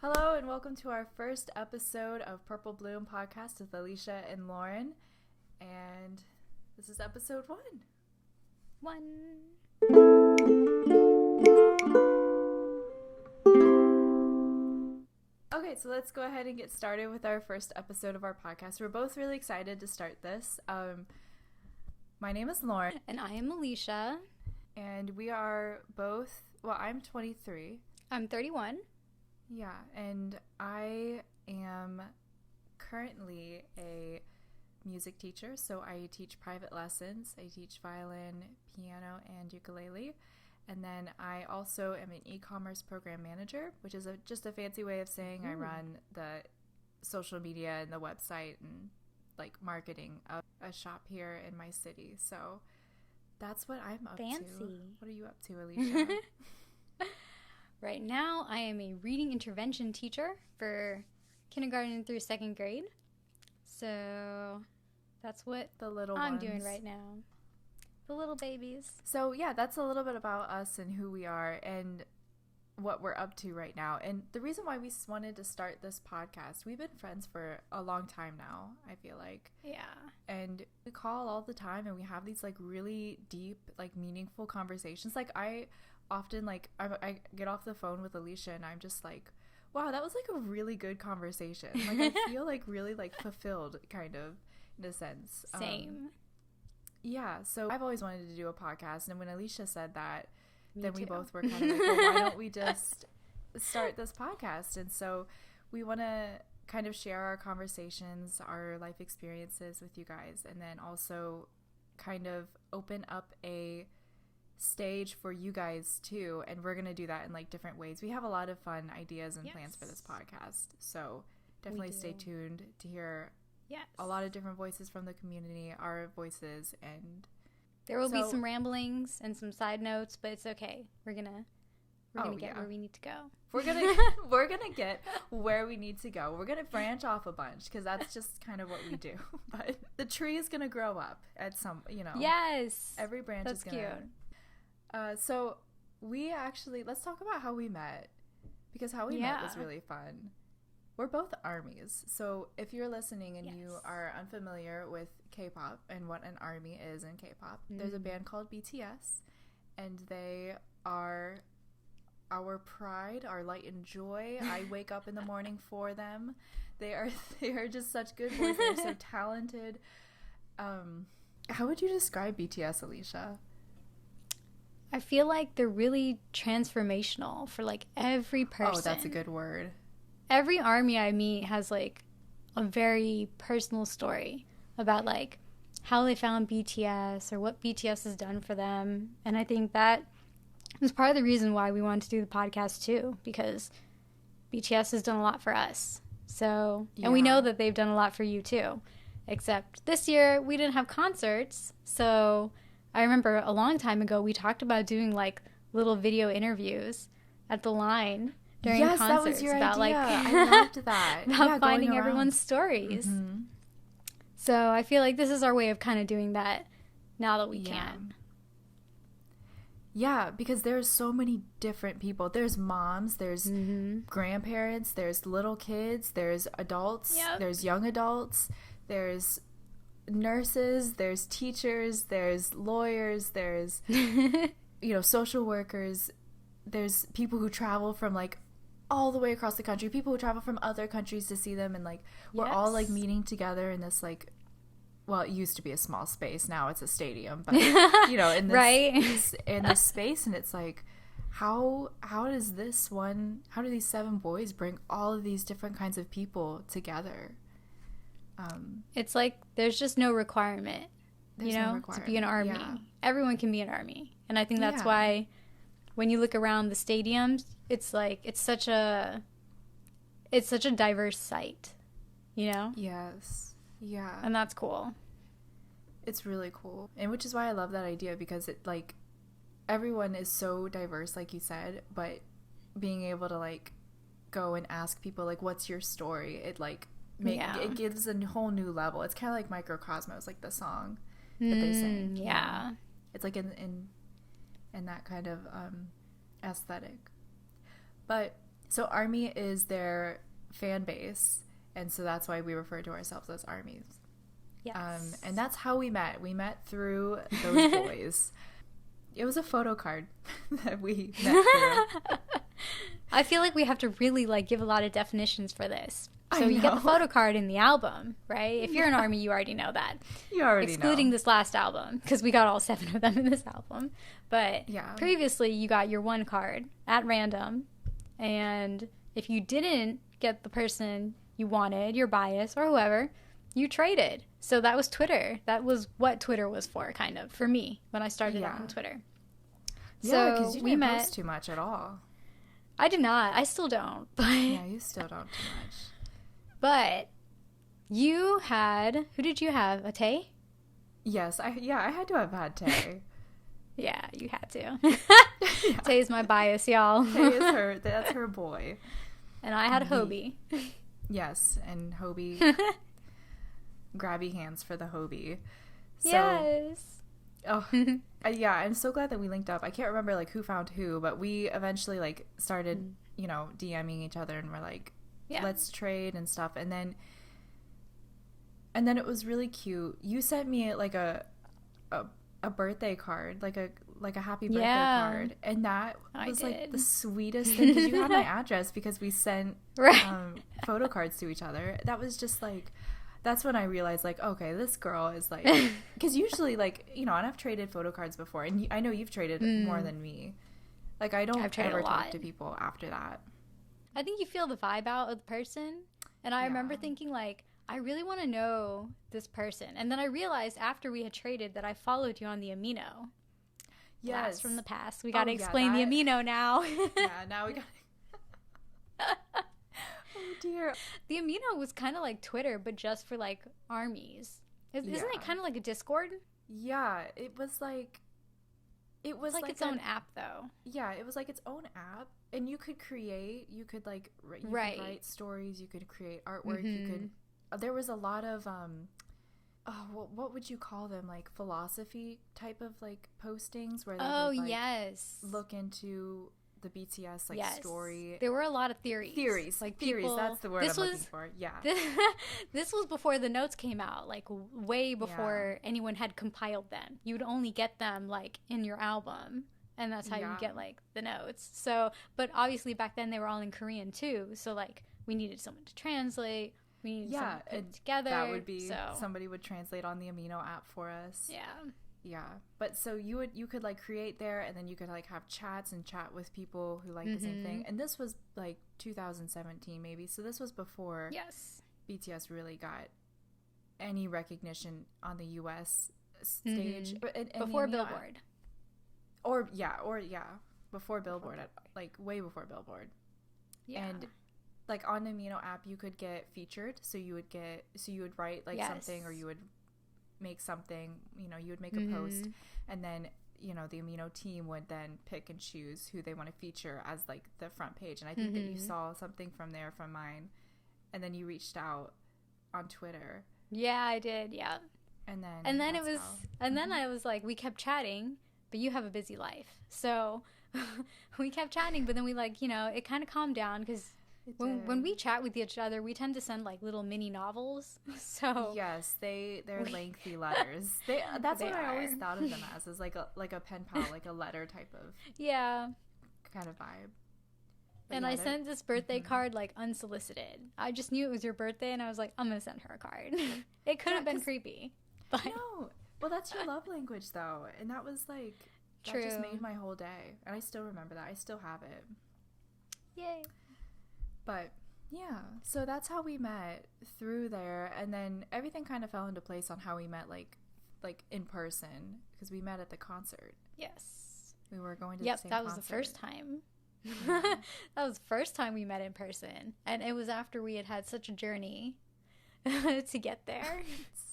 Hello and welcome to our first episode of Purple Bloom Podcast with Alicia and Lauren. And this is episode 1. Okay, so let's go ahead and get started with our first episode of our podcast. We're both really excited to start this. My name is Lauren. And I am Alicia. And we are both, well, I'm 23. I'm 31. Yeah, and I am currently a music teacher, so I teach private lessons. I teach violin, piano, and ukulele. And then I also am an e-commerce program manager, which is just a fancy way of saying I run the social media and the website and like marketing of a shop here in my city. So that's what I'm up to. What are you up to, Alicia? Right now, I am a reading intervention teacher for kindergarten through second grade. So that's what I'm doing right now. The little babies. So yeah, that's a little bit about us and who we are and what we're up to right now. And the reason why we wanted to start this podcast, we've been friends for a long time now, I feel like. Yeah. And we call all the time and we have these like really deep, like meaningful conversations. Like I often like I get off the phone with Alicia and I'm just like, wow, that was like a really good conversation. Like I feel like really like fulfilled kind of in a sense. Same. Yeah, so I've always wanted to do a podcast, and when Alicia said that, Me then too. we both were kind of like, well, why don't we just start this podcast? And so we want to kind of share our conversations, our life experiences with you guys, and then also kind of open up a stage for you guys too, and we're going to do that in like different ways. We have a lot of fun ideas and plans for this podcast, so definitely stay tuned to hear a lot of different voices from the community, our voices, and there will be some ramblings and some side notes, but it's okay. We're gonna get where we need to go. We're gonna get where we need to go. We're gonna branch off a bunch because that's just kind of what we do. But the tree is gonna grow up at some, Yes. Every branch is gonna. Cute. So we actually, let's talk about how we met, because how we met was really fun. We're both ARMYs, so if you're listening and you are unfamiliar with K-pop and what an ARMY is in K-pop, there's a band called BTS, and they are our pride, our light and joy. I wake up in the morning for them. They are just such good boys. They're so talented. How would you describe BTS, Alicia? I feel like they're really transformational for like every person. Oh, that's a good word. Every ARMY I meet has like a very personal story about like how they found BTS or what BTS has done for them. And I think that was part of the reason why we wanted to do the podcast too, because BTS has done a lot for us. So, and we know that they've done a lot for you too, except this year we didn't have concerts. So I remember a long time ago we talked about doing like little video interviews at the line during concerts. That was your about, idea. Like, I loved that. about finding everyone's stories. Mm-hmm. So I feel like this is our way of kind of doing that now that we can. Yeah, because there's so many different people. There's moms, there's grandparents, there's little kids, there's adults, there's young adults, there's nurses, there's teachers, there's lawyers, there's social workers, there's people who travel from like all the way across the country, people who travel from other countries to see them, and like we're all like meeting together in this like, well, it used to be a small space, now it's a stadium, but in this in this space, and it's like how do these 7 boys bring all of these different kinds of people together? It's like there's just no requirement, to be an ARMY. Yeah. Everyone can be an ARMY, and I think that's why when you look around the stadiums, it's like it's such a diverse site, Yes. Yeah. And that's cool. It's really cool. And which is why I love that idea, because it like everyone is so diverse, like you said, but being able to like go and ask people like, what's your story? It like it gives a whole new level. It's kind of like Microcosmos, like the song that they sing. Yeah. It's like in that kind of aesthetic. But So Army is their fan base, and so that's why we refer to ourselves as Armies. Yes. And that's how we met. We met through those boys. It was a photo card that we met through. I feel like we have to really like give a lot of definitions for this. So you get the photo card in the album, right? If you're an Army, you already know that. You already Excluding know. this last album, because we got all 7 of them in this album. But previously, you got your one card at random. And if you didn't get the person you wanted, your bias, or whoever, you traded. So that was Twitter. That was what Twitter was for, kind of, for me, when I started out on Twitter. Yeah, because you didn't post too much at all. I did not. I still don't. But yeah, you still don't too much. But you had, who did you have? A Tay? Yes, I had to have had Tay. Yeah, you had to. Tay's my bias, y'all. Tay is that's her boy. And I had Hobie. Yes, and Hobie. Grabby hands for the Hobie. So, yes. Oh, yeah, I'm so glad that we linked up. I can't remember, like, who found who, but we eventually, like, started, you know, DMing each other, and we're like, let's trade and stuff. And then it was really cute. You sent me, like, a birthday card, like a happy birthday card, and that was like the sweetest thing, because you had my address because we sent photo cards to each other. That was just like, that's when I realized, like, okay, this girl is like, because usually, like, you know, and I've traded photo cards before, and I know you've traded more than me. Like, I don't ever talk to people after that. I think you feel the vibe out of the person, and I remember thinking, like, I really want to know this person. And then I realized after we had traded that I followed you on the Amino. Yes. Blast from the past. We got to explain the Amino now. Yeah, now we got to. Oh, dear. The Amino was kind of like Twitter, but just for, like, armies. Isn't it kind of like a Discord? Yeah, it was like... It was like its own app, though. Yeah, it was like its own app. And you could like, could write stories, you could create artwork, you could... There was a lot of, what would you call them? Like, philosophy type of, like, postings where they would, like, look into the BTS, like, story. There were a lot of theories. Like, theories, that's the word I'm looking for. Yeah. This was before the notes came out, like, way before anyone had compiled them. You would only get them, like, in your album. And that's how you get, like, the notes. So, but obviously back then they were all in Korean, too. So, like, we needed someone to translate. We need something to put together. That would be somebody would translate on the Amino app for us. Yeah. But so you could like create there, and then you could like have chats and chat with people who like the same thing. And this was like 2017 maybe. So this was before BTS really got any recognition on the US stage. And before Billboard. Before Billboard, like way before Billboard. Yeah. And like on the Amino app, you could get featured. So you would write like something, or you would make something, you know, you would make a post, and then, you know, the Amino team would then pick and choose who they want to feature as like the front page. And I think that you saw something from mine, and then you reached out on Twitter. Yeah, I did. Yeah. And then it was, and then I was like, we kept chatting, but you have a busy life. So we kept chatting, but then we like, you know, it kind of calmed down, because when we chat with each other, we tend to send like little mini novels. So yes, they're lengthy letters. That's what I always thought of them as like a pen pal, like a letter type of kind of vibe. But and I sent this birthday card like unsolicited. I just knew it was your birthday, and I was like, I'm gonna send her a card. It could have been creepy, but no. Well, that's your love language though, and that was like that just made my whole day, and I still remember that. I still have it. Yay. But yeah, so that's how we met, through there, and then everything kind of fell into place on how we met, like in person, because we met at the concert. Yes, we were going to the same that was concert. the first time. That was the first time we met in person, and it was after we had such a journey to get there.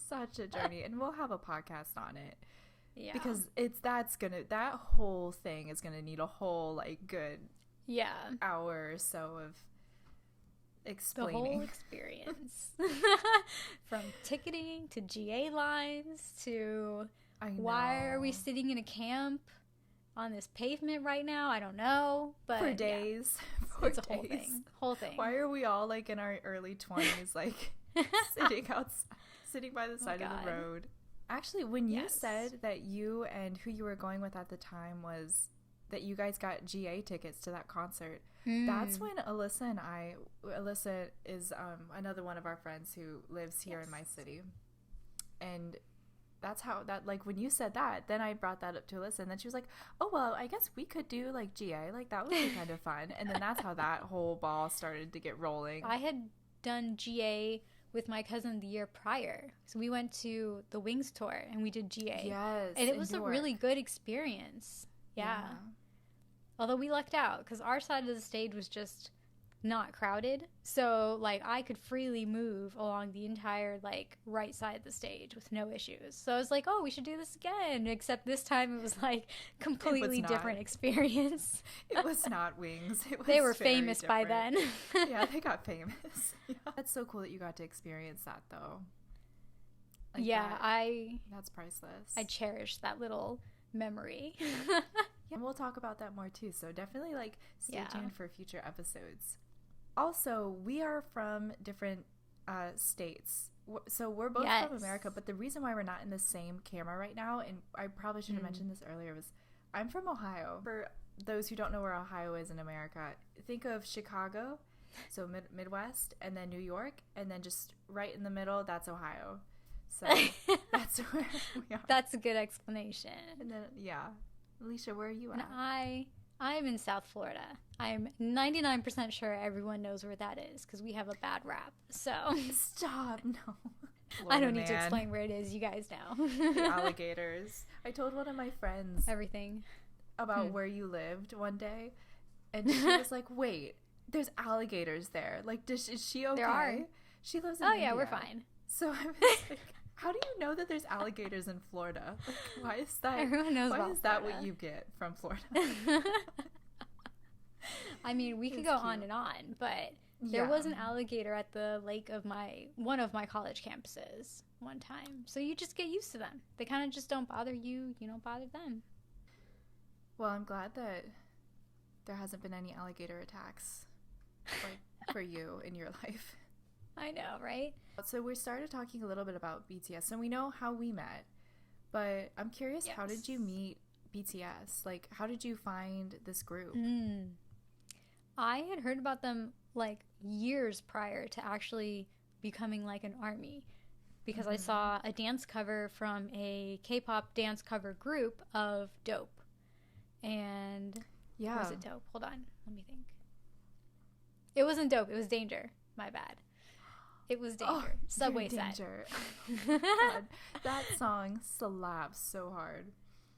Such a journey, and we'll have a podcast on it. Yeah, because that whole thing is gonna need a whole like good hour or so of explaining the whole experience. From ticketing to GA lines to why are we sitting in a camp on this pavement right now. I don't know, but for days. Yeah, for it's a days. whole thing. Why are we all like in our early 20s, like sitting by the side of the road? Actually, when you said that you and who you were going with at the time was that you guys got GA tickets to that concert, that's when Alyssa is another one of our friends who lives here in my city, and that's how that, like, when you said that, then I brought that up to Alyssa, and then she was like, oh, well, I guess we could do like GA, like that would be kind of fun. And then that's how that whole ball started to get rolling. I had done GA with my cousin the year prior, so we went to the Wings tour and we did GA. Yes, and it was a really good experience. Yeah. Although we lucked out because our side of the stage was just not crowded, so like I could freely move along the entire like right side of the stage with no issues. So I was like, oh, we should do this again, except this time it was like completely different experience. It was not Wings. They were famous by then. Yeah, they got famous. Yeah. That's so cool that you got to experience that though. Like that's priceless. I cherish that little memory. Yeah, and we'll talk about that more too, so definitely like stay tuned for future episodes. Also, we are from different states, so we're both from America, but the reason why we're not in the same camera right now, and I probably should have mentioned this earlier, was I'm from Ohio. For those who don't know where Ohio is in America, think of Chicago, so Midwest, and then New York, and then just right in the middle, that's Ohio. So that's where we are. That's a good explanation. And then, yeah. Alicia, where are you at? And I'm in South Florida. I'm 99% sure everyone knows where that is because we have a bad rap. So stop, no. Florida, I don't need to explain where it is. You guys know. The alligators. I told one of my friends everything about where you lived one day, and she was like, "Wait, there's alligators there. Like, is she okay?" There are. She lives in India. Yeah, we're fine. So I was like, how do you know that there's alligators in Florida? Like, why is that? Everyone knows about Why is that what you get from Florida? I mean, we could go on and on, but there was an alligator at the lake of one of my college campuses one time. So you just get used to them. They kind of just don't bother you. You don't bother them. Well, I'm glad that there hasn't been any alligator attacks like for you in your life. I know, right? So we started talking a little bit about BTS, and we know how we met, but I'm curious, how did you meet BTS? Like, how did you find this group? I had heard about them like years prior to actually becoming like an ARMY, because I saw a dance cover from a K-pop dance cover group of Dope. And was it Dope? Hold on, let me think. It wasn't Dope, it was Danger. My bad. It was Danger. Subway Danger. Oh, God. That song slaps so hard.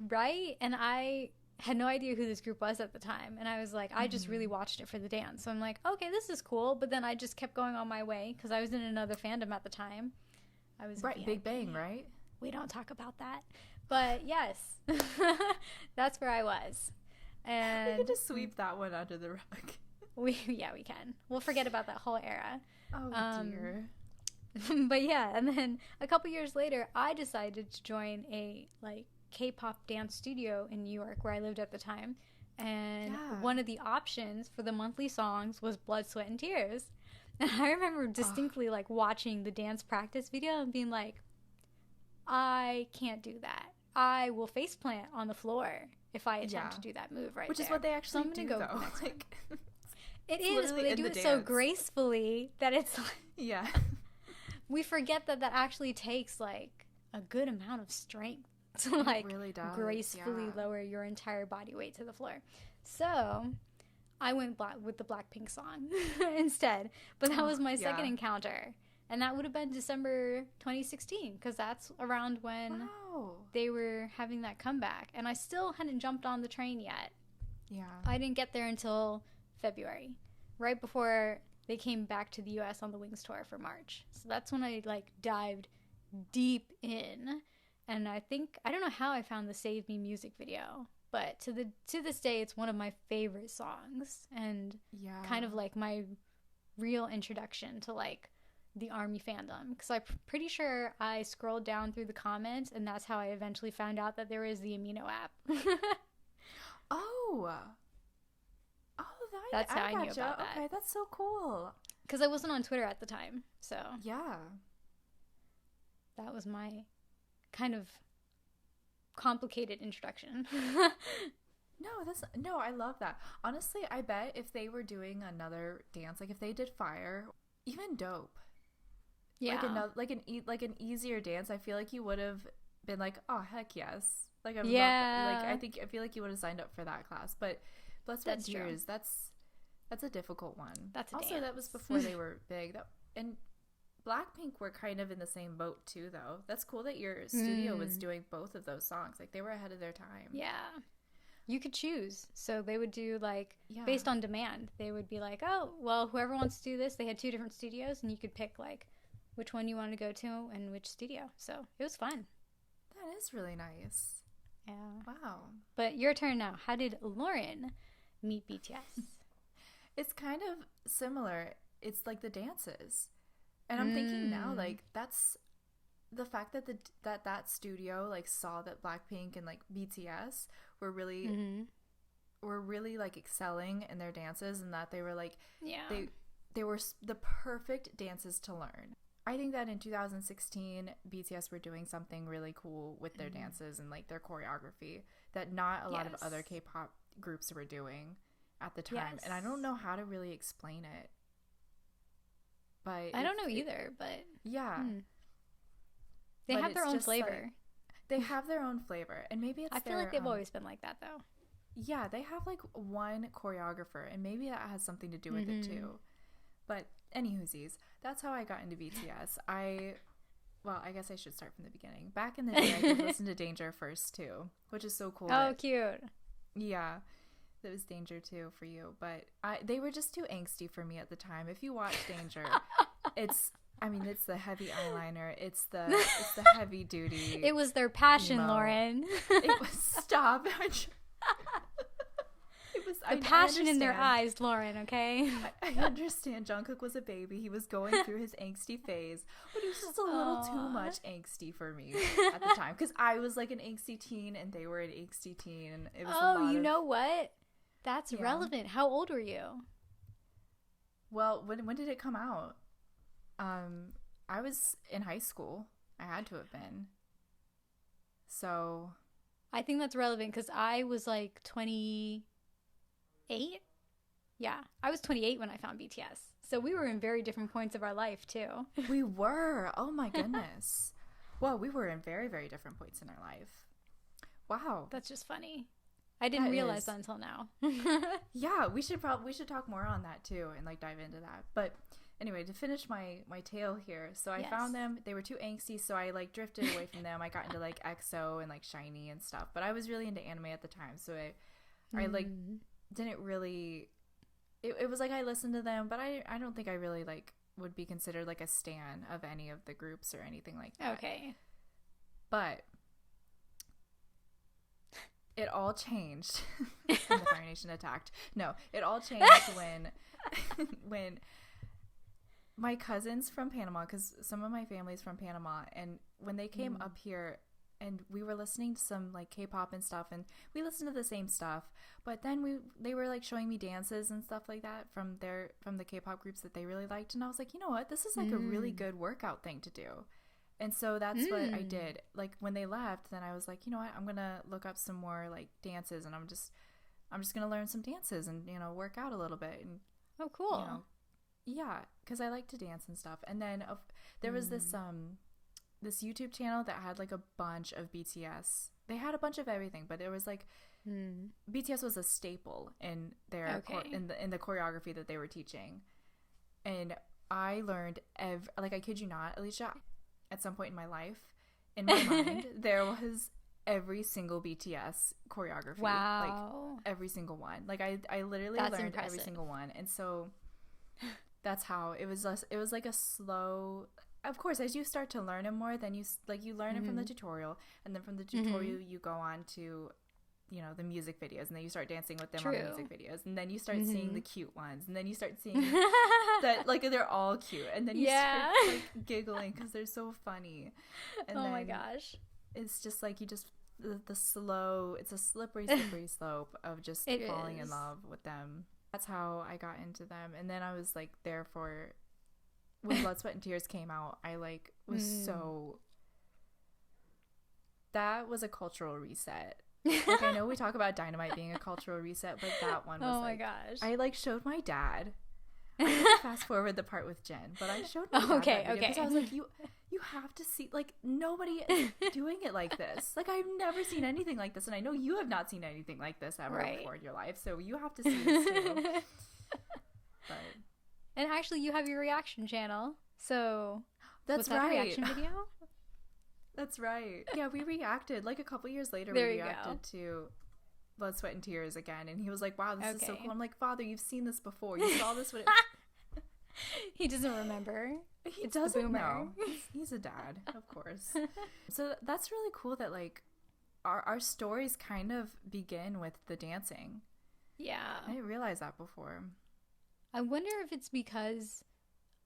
Right? And I had no idea who this group was at the time. And I was like, I just really watched it for the dance. So I'm like, okay, this is cool. But then I just kept going on my way because I was in another fandom at the time. I was right, Big Bang, right? We don't talk about that. But yes, that's where I was. And we could just sweep that one under the rug. We can. We'll forget about that whole era. Oh, dear. But yeah, and then a couple years later, I decided to join a like K-pop dance studio in New York where I lived at the time. And one of the options for the monthly songs was Blood, Sweat, and Tears. And I remember distinctly like watching the dance practice video and being like, I can't do that. I will faceplant on the floor if I attempt to do that move right Which there. Is what they actually do, though. Like, it is, but they do it so gracefully that it's like... We forget that actually takes, like, a good amount of strength to, like, really gracefully lower your entire body weight to the floor. So, I went with the Blackpink song instead. But that was my second encounter. And that would have been December 2016, because that's around when they were having that comeback. And I still hadn't jumped on the train yet. Yeah. I didn't get there until February, right before they came back to the U.S. on the Wings tour for March. So that's when I, like, dived deep in. And I don't know how I found the Save Me music video, but to this day, it's one of my favorite songs. And kind of, like, my real introduction to, like, the ARMY fandom, because I'm pretty sure I scrolled down through the comments, and that's how I eventually found out that there is the Amino app. Oh. That's how I knew gotcha. about that. Okay, that's so cool. Because I wasn't on Twitter at the time, so Yeah. that was my kind of complicated introduction. No, I love that. Honestly, I bet if they were doing another dance, like if they did Fire, even Dope, Yeah. like an easier dance, I feel like you would have been like, oh heck yes, like I I feel like you would have signed up for that class. But Blessed Red Tears, that's a difficult one. That's a also dance. That was before they were big. And Blackpink were kind of in the same boat too, though. That's cool that your studio was doing both of those songs. Like they were ahead of their time. Yeah. You could choose. So they would do like, based on demand, they would be like, oh, well, whoever wants to do this, they had 2 different studios and you could pick like which one you wanted to go to and which studio. So it was fun. That is really nice. Yeah. Wow. But your turn now. How did Lauren meet BTS? It's kind of similar. It's like the dances. And I'm thinking now, like, that's the fact that that studio like saw that Blackpink and like BTS were really like excelling in their dances, and that they were like they were the perfect dances to learn. I think that in 2016 BTS were doing something really cool with their dances and like their choreography that not a lot of other K-pop groups were doing at the time. And I don't know how to really explain it. But I don't know either, but yeah. They have their own flavor. Like, they have their own flavor. And maybe it's I feel like they've always been like that, though. Yeah, they have like one choreographer, and maybe that has something to do with it too. But anywhoosies, that's how I got into BTS. I guess I should start from the beginning. Back in the day, I did listen to Danger first too, which is so cool. Oh, cute. Yeah. That was Danger too for you, but they were just too angsty for me at the time. If you watch Danger, it's the heavy eyeliner, it's the heavy duty. It was their passion, emo. Lauren. It was stop. It was the passion in their eyes, Lauren. Okay. I understand. Jungkook was a baby. He was going through his angsty phase, but it was just a little too much angsty for me at the time because I was like an angsty teen and they were an angsty teen, and it was. You know what? That's relevant. How old were you? Well, when did it come out? I was in high school. I had to have been. So. I think that's relevant because I was like 28. Yeah, I was 28 when I found BTS. So we were in very different points of our life too. We were. Oh my goodness. Well, we were in very, very different points in our life. Wow. That's just funny. I didn't realize that until now. Yeah, we should talk more on that too and like dive into that. But anyway, to finish my tale here, so I found them. They were too angsty, so I like drifted away from them. I got into like EXO and like SHINee and stuff. But I was really into anime at the time, so I like didn't really. It was like I listened to them, but I don't think I really like would be considered like a stan of any of the groups or anything like that. Okay. But it all changed when the Fire Nation attacked. No, it all changed when my cousins from Panama, because some of my family's from Panama, and when they came up here and we were listening to some like K-pop and stuff, and we listened to the same stuff, but then they were like showing me dances and stuff like that from the K-pop groups that they really liked, and I was like, you know what, this is like a really good workout thing to do. And so that's what I did. Like when they left, then I was like, you know what, I'm gonna look up some more like dances, and I'm just gonna learn some dances and work out a little bit. And oh, cool. Yeah, because I like to dance and stuff. And then there was this YouTube channel that had like a bunch of BTS. They had a bunch of everything, but there was like BTS was a staple in their in the choreography that they were teaching. And I learned I kid you not, Alicia, at some point in my life, in my mind, there was every single BTS choreography. Wow. Like every single one. Like I literally learned every single one. And so that's how it was. It was like a slow. Of course, as you start to learn it more, then you learn it from the tutorial, and then from the tutorial you go on to, the music videos, and then you start dancing with them on the music videos, and then you start seeing the cute ones, and then you start seeing that like they're all cute, and then you start like giggling because they're so funny. And oh my gosh, it's just like you just the slow, it's a slippery slope of just falling in love with them. That's how I got into them. And then I was like there for, when Blood, Sweat, and Tears came out, I like was so, that was a cultural reset. Like, I know we talk about Dynamite being a cultural reset, but that one was my gosh. I like showed my dad. I have to fast forward the part with Jen, but I showed my dad that video because I was like, you have to see, like, nobody is doing it like this. Like, I've never seen anything like this, and I know you have not seen anything like this ever before in your life, so you have to see this too. But, and actually, you have your reaction channel, so that's was that a reaction video? That's right. Yeah, we reacted. Like, a couple years later, there we reacted to Blood, Sweat, and Tears again, and he was like, wow, this is so cool. I'm like, Father, you've seen this before. You saw this when it... He doesn't remember. He doesn't know. He's a dad, of course. So that's really cool that, like, our stories kind of begin with the dancing. Yeah. I didn't realize that before. I wonder if it's because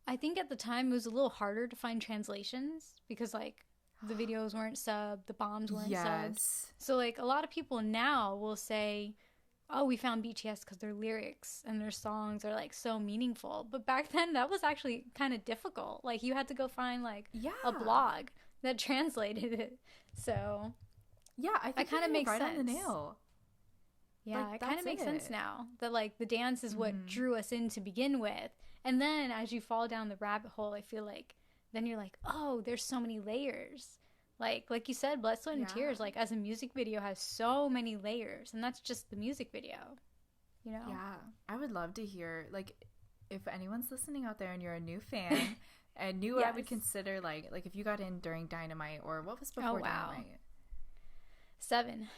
I think at the time it was a little harder to find translations because, like, the videos weren't subbed, the bombs weren't subbed. So, like, a lot of people now will say, oh, we found BTS because their lyrics and their songs are, like, so meaningful. But back then, that was actually kind of difficult. Like, you had to go find, like, a blog that translated it. So, yeah, I think that kind of makes sense. On the nail. Yeah, like, it kind of makes sense now that, like, the dance is what drew us in to begin with. And then as you fall down the rabbit hole, I feel like then you're like, oh, there's so many layers. Like you said, Blood, Sweat, and Tears, like, as a music video, has so many layers. And that's just the music video, you know? Yeah. I would love to hear, like, if anyone's listening out there and you're a new fan, and knew I would consider, like if you got in during Dynamite, or what was before Dynamite? 7.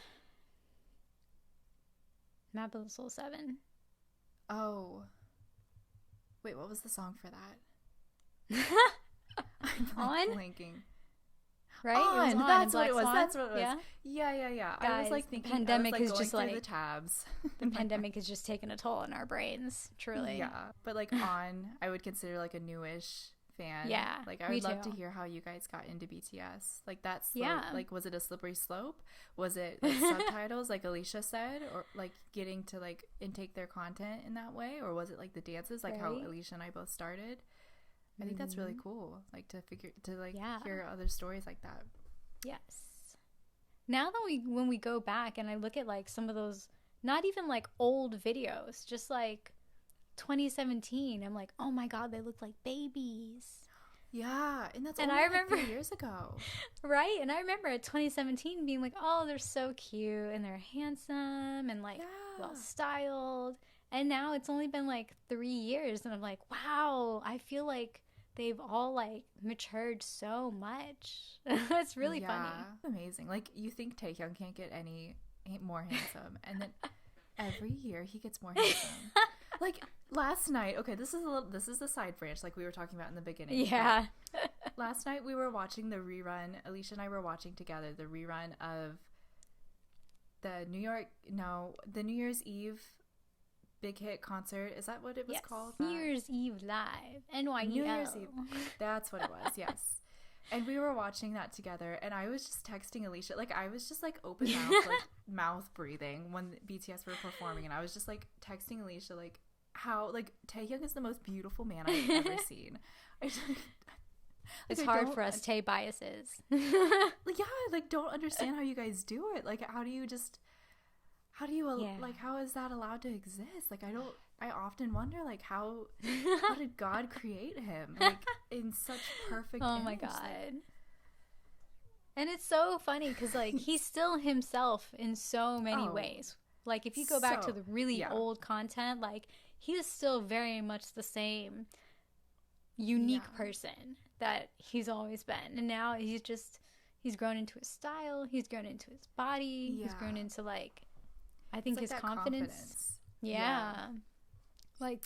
Map of the Soul 7. Oh. Wait, what was the song for that? I'm blanking. Right? On. It was on. That's what it was. That's what it was. Yeah. Guys, I was like thinking, the pandemic is just through like the tabs. The pandemic has just taken a toll on our brains, truly. Yeah, but like On, I would consider like a newish fan. Yeah, like I would love to hear how you guys got into BTS. Like that's like, was it a slippery slope? Was it like subtitles, like Alicia said, or like getting to like intake their content in that way, or was it like the dances, like how Alicia and I both started? I think that's really cool, like to hear other stories like that. Yes. Now that when we go back and I look at like some of those, not even like old videos, just like 2017, I'm like, oh my God, they look like babies. Yeah, and that's only I remember like 3 years ago. Right? And I remember at 2017 being like, oh, they're so cute and they're handsome and like well styled. And now it's only been like 3 years and I'm like, wow, I feel like they've all like matured so much. It's really funny. Amazing. Like you think Taehyung can't get any more handsome, and then every year he gets more handsome. Like last night, okay, this is the side branch like we were talking about in the beginning. Yeah. Last night we were watching the rerun. Alicia and I were watching together the rerun of the New Year's Eve big hit concert. Is that what it was called? New Year's Eve Live. NYEL. New Year's Eve. That's what it was, yes. And we were watching that together, and I was just texting Alicia. Like, I was just, like, open mouth, like, mouth breathing when BTS were performing, and I was just, like, texting Alicia, like, how, like, Taehyung is the most beautiful man I've ever seen. It's hard for us Tae biases. Like, yeah, like, don't understand how you guys do it. Like, how do you like, how is that allowed to exist? Like, I often wonder, like, how did God create him, like, in such perfect image? My God. And it's so funny because, like, he's still himself in so many ways. Like, if you go back to the really old content, like, he is still very much the same unique person that he's always been. And now he's grown into his style, he's grown into his body, he's grown into, like, I think his confidence. Yeah. Like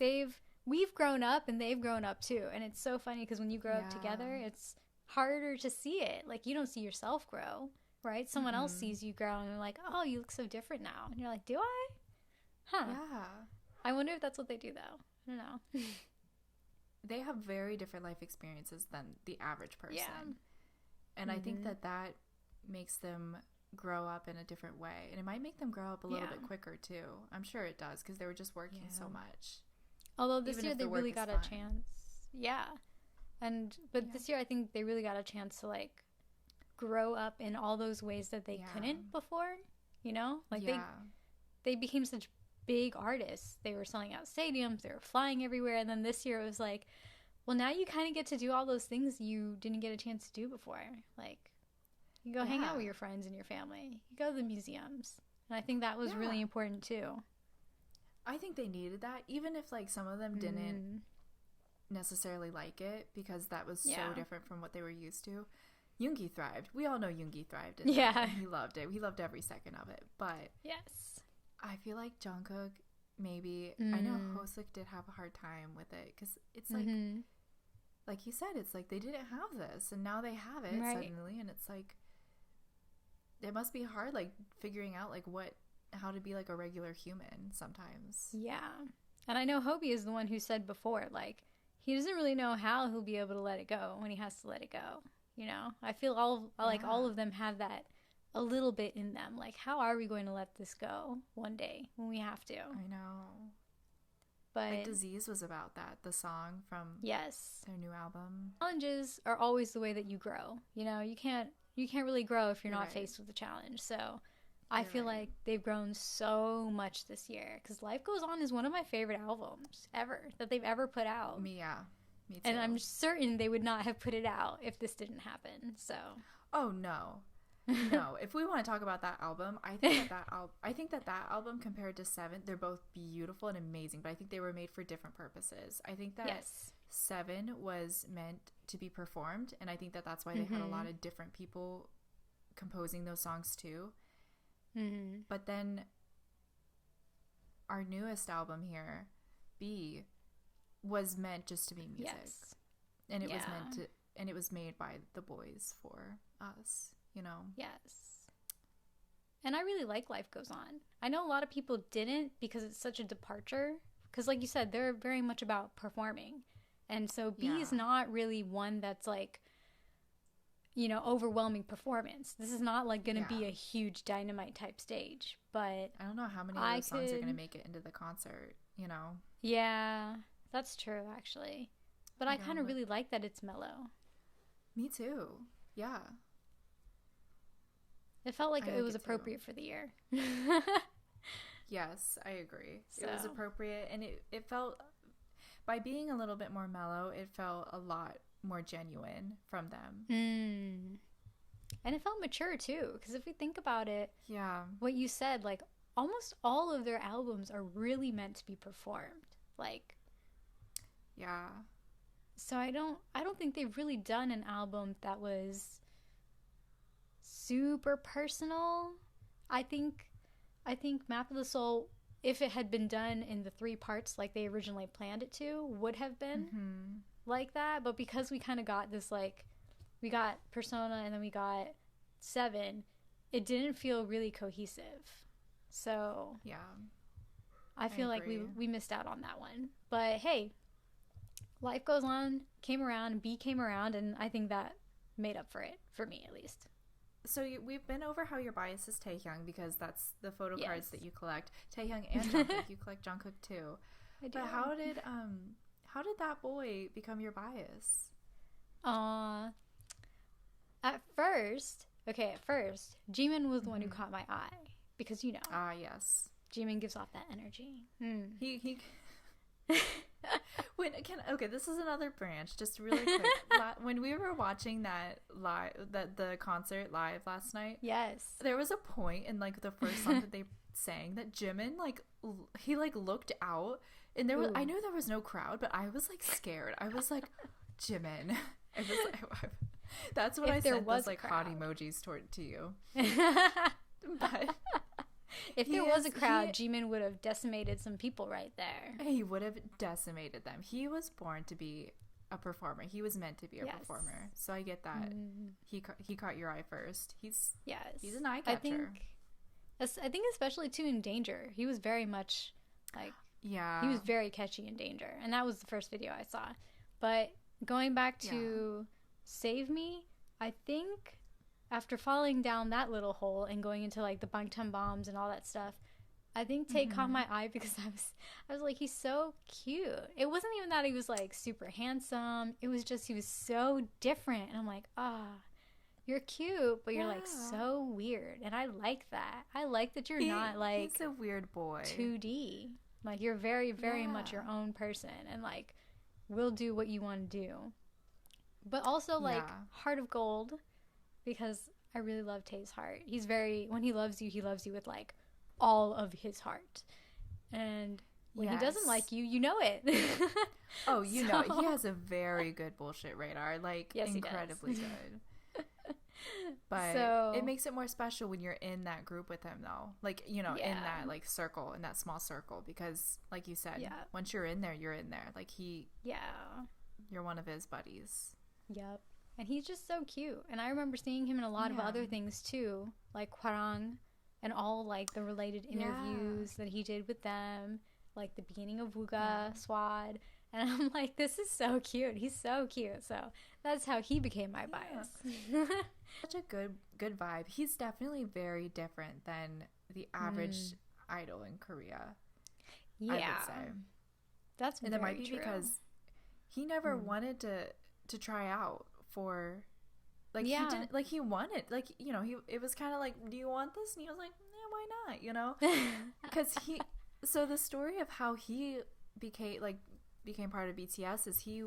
we've grown up and they've grown up too. And it's so funny because when you grow up together, it's harder to see it. Like you don't see yourself grow, right? Someone else sees you grow and they're like, oh, you look so different now. And you're like, do I? Huh. Yeah. I wonder if that's what they do though. I don't know. They have very different life experiences than the average person. Yeah. And I think that makes them grow up in a different way, and it might make them grow up a little bit quicker too. I'm sure it does, because they were just working so much. Although this year they really got a chance. Yeah. But this year I think they really got a chance to like grow up in all those ways that they couldn't before, you know? Like they became such big artists. They were selling out stadiums, they were flying everywhere, and then this year it was like, well, now you kind of get to do all those things you didn't get a chance to do before. Like, you go hang out with your friends and your family. You go to the museums. And I think that was really important too. I think they needed that, even if like some of them didn't necessarily like it, because that was so different from what they were used to. Yoongi thrived. We all know Yoongi thrived in it, and he loved it. He loved every second of it. But I feel like Jungkook, maybe, I know Hoseok did have a hard time with it, because it's like you said, it's like they didn't have this, and now they have it suddenly, and it's like, it must be hard, like, figuring out, like, how to be, like, a regular human sometimes. Yeah. And I know Hobie is the one who said before, like, he doesn't really know how he'll be able to let it go when he has to let it go, you know? I feel all of them have that a little bit in them. Like, how are we going to let this go one day when we have to? I know. But like Disease was about that, the song from their new album. Challenges are always the way that you grow. You know, you can't really grow if you're not faced with a challenge. So I feel like they've grown so much this year, because Life Goes On is one of my favorite albums ever that they've ever put out. Me too. And I'm certain they would not have put it out if this didn't happen. So oh no. No, if we want to talk about that album, I think that album compared to Seven, they're both beautiful and amazing, but I think they were made for different purposes. I think that Seven was meant to be performed, and I think that that's why they had a lot of different people composing those songs too. But then our newest album here, B, was meant just to be music, and it was made by the boys for us. You know? Yes. And I really like Life Goes On. I know a lot of people didn't, because it's such a departure. Because like you said, they're very much about performing. And so B is not really one that's like, you know, overwhelming performance. This is not like going to be a huge Dynamite type stage. But I don't know how many of those songs are going to make it into the concert, you know? Yeah, that's true actually. But I kind of really like that it's mellow. Me too. Yeah. It felt like it was appropriate for the year. Yes, I agree. So. It was appropriate, and it felt, by being a little bit more mellow, it felt a lot more genuine from them. And it felt mature too, because if we think about it, what you said, like, almost all of their albums are really meant to be performed. Like, so I don't think they've really done an album that was super personal. I think Map of the Soul, if it had been done in the 3 parts like they originally planned it to, would have been like that. But because we kind of got this, like, we got Persona and then we got Seven, it didn't feel really cohesive. So I feel like we missed out on that one. But hey, Life Goes On came around, B came around, and I think that made up for it, for me at least. So we've been over how your bias is Taehyung, because that's the photo cards that you collect. Taehyung and Jungkook, you collect Jungkook too. I do. But how did that boy become your bias? At first, Jimin was the one who caught my eye, because, you know. Yes. Jimin gives off that energy. He this is another branch, just really quick. When we were watching the concert live last night, there was a point in like the first song that they sang that Jimin he looked out, and there was I knew there was no crowd, but I was like scared. I was like, Jimin. I was like, that's what I sent those like hot emojis to you. But if there was a crowd, Jimin would have decimated some people right there. He would have decimated them. He was born to be a performer. He was meant to be a performer. So I get that. He caught your eye first. He's an eye catcher. I think especially too in Danger. He was very much like he was very catchy in Danger, and that was the first video I saw. But going back to Save Me, I think after falling down that little hole and going into like the Bangtan bombs and all that stuff, I think Tay caught my eye because I was like, he's so cute. It wasn't even that he was like super handsome. It was just he was so different. And I'm like, you're cute, but you're like so weird. And I like that. I like that you're not like he's a weird boy. 2D. Like you're very, very much your own person and like will do what you want to do. But also like heart of gold, because I really love Tay's heart. He's very, when he loves you with like all of his heart. And when he doesn't like you, you know it. Oh, you know it. He has a very good bullshit radar. Like, incredibly good. But it makes it more special when you're in that group with him, though. Like, you know, in that, like, circle, in that small circle. Because, like you said, once you're in there, you're in there. Like, you're one of his buddies. Yep. And he's just so cute. And I remember seeing him in a lot of other things, too. Like, Hwarang and all, like, the related interviews that he did with them. Like, the beginning of Wooga, Swad. And I'm like, this is so cute. He's so cute. So that's how he became my bias. Such a good vibe. He's definitely very different than the average idol in Korea. Yeah. I would say. That's very true. And it might be because he never wanted to try out for, like, he didn't, like, he wanted, like, you know, it was kind of like, do you want this? And he was like, yeah, why not? You know? Because so the story of how he became part of BTS is he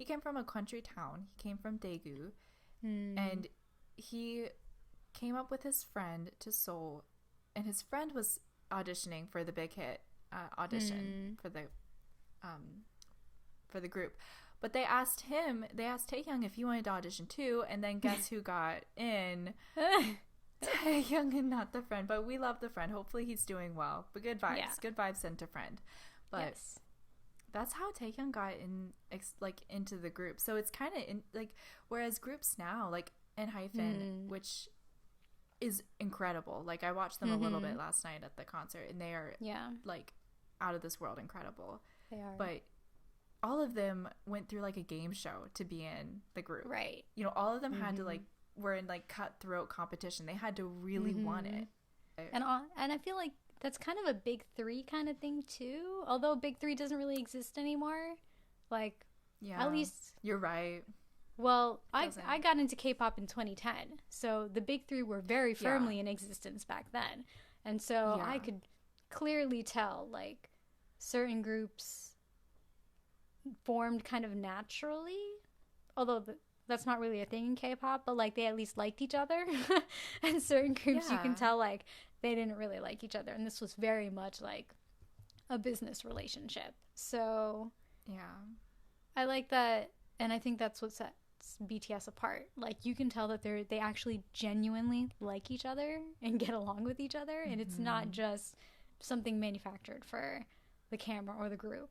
came from a country town. He came from Daegu, and he came up with his friend to Seoul, and his friend was auditioning for the Big Hit audition for the group. But they asked Taehyung if he wanted to audition too, and then guess who got in? Taehyung, and not the friend. But we love the friend. Hopefully he's doing well. But good vibes. Yeah. Good vibes sent to friend. But that's how Taehyung got into the group. So it's kind of like, whereas groups now, like ENHYPEN, which is incredible. Like, I watched them a little bit last night at the concert, and they are like out of this world incredible. They are. But all of them went through like a game show to be in the group. Right. You know, all of them had to were in like cutthroat competition. They had to really want it. And I feel like that's kind of a big three kind of thing too. Although big three doesn't really exist anymore. Like, at least you're right. Well, I got into K-pop in 2010, so the big three were very firmly in existence back then, and so I could clearly tell like certain groups formed kind of naturally, although that's not really a thing in K-pop, but like they at least liked each other. And certain groups you can tell like they didn't really like each other, and this was very much like a business relationship. So I like that, and I think that's what sets BTS apart. Like, you can tell that they actually genuinely like each other and get along with each other, and it's not just something manufactured for the camera or the group.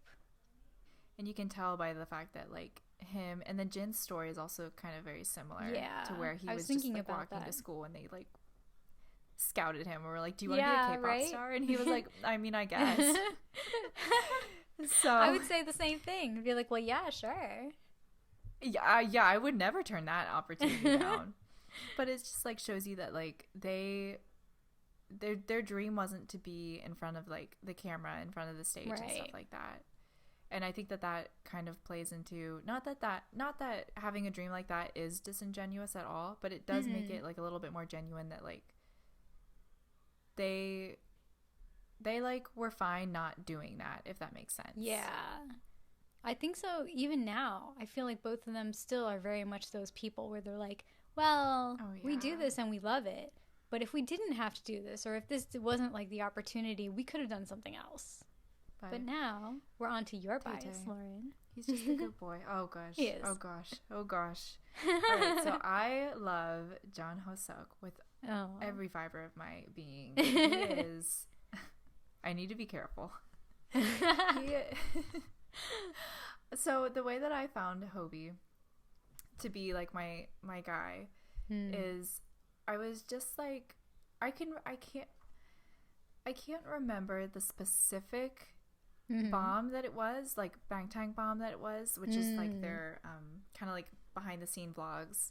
And you can tell by the fact that like him and then Jin's story is also kind of very similar to where he was just like walking to school, and they like scouted him and were like, do you want to be a K-pop star? And he was like, I mean, I guess. So I would say the same thing. Be like, well, yeah, sure. Yeah, I would never turn that opportunity down. But it just like shows you that like their dream wasn't to be in front of like the camera, in front of the stage and stuff like that. And I think that kind of plays into not that having a dream like that is disingenuous at all, but it does make it like a little bit more genuine that like they like were fine not doing that, if that makes sense. Yeah. I think so. Even now, I feel like both of them still are very much those people where they're like, well, we do this and we love it, but if we didn't have to do this, or if this wasn't like the opportunity, we could have done something else. But now we're on to your bias, Lauren. He's just a good boy. Oh gosh. He is. Oh gosh. All right, so I love John Ho-suk with every fiber of my being. He is. I need to be careful. So the way that I found Hobie to be like my guy is, I was just like, I can't remember the specific bomb that it was, like Bangtan bomb that it was, which is like their kind of like behind the scene vlogs.